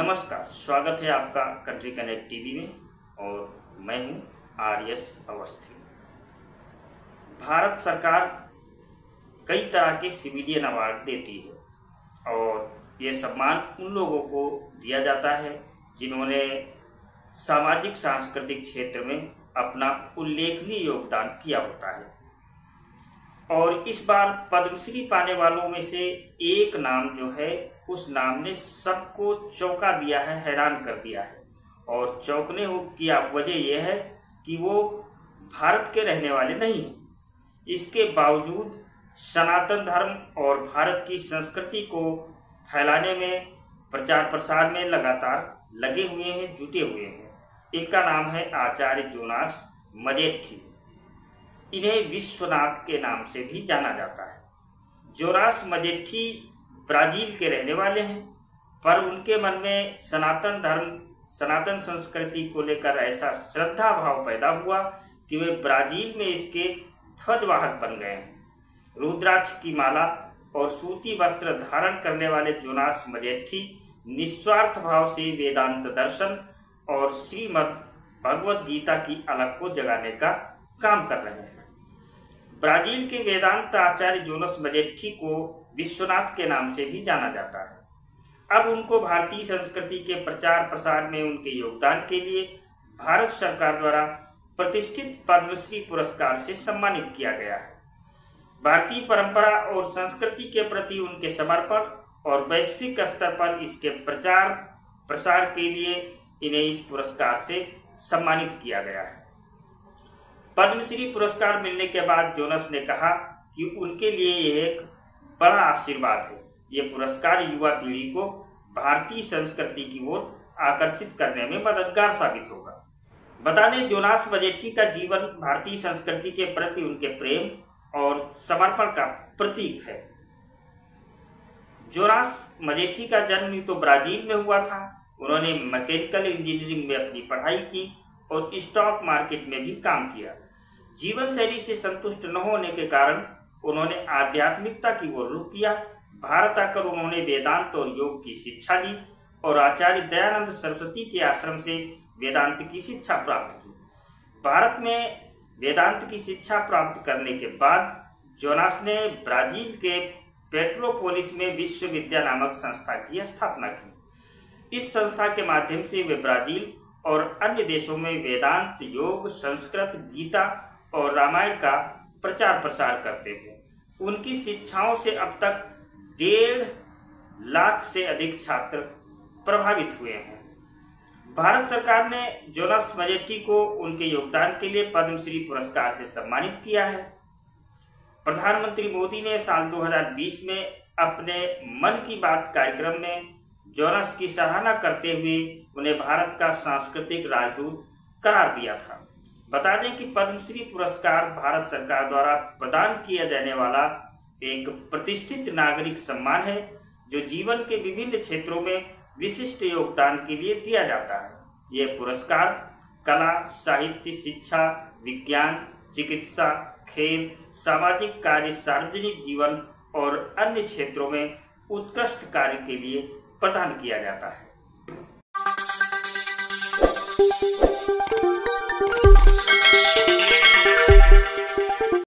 नमस्कार, स्वागत है आपका कंट्री कनेक्ट टीवी में और मैं हूं आर.एस. अवस्थी। भारत सरकार कई तरह के सिविलियन अवार्ड देती है और ये सम्मान उन लोगों को दिया जाता है जिन्होंने सामाजिक सांस्कृतिक क्षेत्र में अपना उल्लेखनीय योगदान किया होता है। और इस बार पद्मश्री पाने वालों में से एक नाम जो है, उस नाम ने सबको चौंका दिया है, हैरान कर दिया है। और चौंकने की वजह यह है कि वो भारत के रहने वाले नहीं हैं। इसके बावजूद सनातन धर्म और भारत की संस्कृति को फैलाने में, प्रचार प्रसार में लगातार लगे हुए हैं, जुटे हुए हैं। इनका नाम है आचार्य जोनास मजेट्टी। इन्हें विश्वनाथ के नाम से भी जाना जाता है। जोनास मजेट्टी ब्राजील के रहने वाले हैं, पर उनके मन में सनातन धर्म, सनातन संस्कृति को लेकर ऐसा श्रद्धा भाव पैदा हुआ कि वे ब्राजील में इसके ध्वजवाहक बन गए हैं। रुद्राक्ष की माला और सूती वस्त्र धारण करने वाले जोनास मजेट्टी निस्वार्थ भाव से वेदांत दर्शन और श्रीमद् भगवद गीता की अलख को जगाने का काम कर रहे हैं। ब्राजील के वेदांत आचार्य जोनास मजेट्टी को विश्वनाथ के नाम से भी जाना जाता है। अब उनको भारतीय संस्कृति के प्रचार प्रसार में उनके योगदान के लिए भारत सरकार द्वारा प्रतिष्ठित पद्मश्री पुरस्कार से सम्मानित किया गया है। भारतीय परंपरा और संस्कृति के प्रति उनके समर्पण और वैश्विक स्तर पर इसके प्रचार प्रसार के लिए इन्हें इस पुरस्कार से सम्मानित किया गया है। पद्मश्री पुरस्कार मिलने के बाद जोनास ने कहा कि उनके लिए यह एक बड़ा आशीर्वाद है। ये पुरस्कार युवा पीढ़ी को भारतीय संस्कृति की ओर आकर्षित करने में मददगार साबित होगा। बता दें, जोनास मजेट्टी का जीवन भारतीय संस्कृति के प्रति उनके प्रेम और समर्पण का प्रतीक है। जोनास मजेट्टी का जन्म तो ब्राजील में हुआ था। उन्होंने मैकेनिकल इंजीनियरिंग में अपनी पढ़ाई की और स्टॉक मार्केट में भी काम किया। जीवन शैली से संतुष्ट न होने के कारण उन्होंने आध्यात्मिकता की ओर रुख किया। भारत आकर उन्होंने वेदांत और योग की शिक्षा ली और आचार्य दयानंद सरस्वती के आश्रम से वेदांत की शिक्षा प्राप्त की। भारत में वेदांत की शिक्षा प्राप्त करने के बाद जोनास ने ब्राजील के पेट्रोपोलिस में विश्वविद्या नामक संस्था की स्थापना की। इस संस्था के माध्यम से वे ब्राजील और अन्य देशों में वेदांत, योग, संस्कृत, गीता और रामायण का प्रचार प्रसार करते हैं। उनकी शिक्षाओं से अब तक 1.5 लाख से अधिक छात्र प्रभावित हुए हैं। भारत सरकार ने जोनास मजेट्टी को उनके योगदान के लिए पद्मश्री पुरस्कार से सम्मानित किया है। प्रधानमंत्री मोदी ने साल 2020 में अपने मन की बात कार्यक्रम में जोनास की सराहना करते हुए उन्हें भारत का सांस्कृतिक राजदूत करार दिया था। बता दें कि पद्मश्री पुरस्कार भारत सरकार द्वारा प्रदान किया जाने वाला एक प्रतिष्ठित नागरिक सम्मान है, जो जीवन के विभिन्न क्षेत्रों में विशिष्ट योगदान के लिए दिया जाता है। यह पुरस्कार कला, साहित्य, शिक्षा, विज्ञान, चिकित्सा, खेल, सामाजिक कार्य, सार्वजनिक जीवन और अन्य क्षेत्रों में उत्कृष्ट कार्य के लिए प्रदान किया जाता है।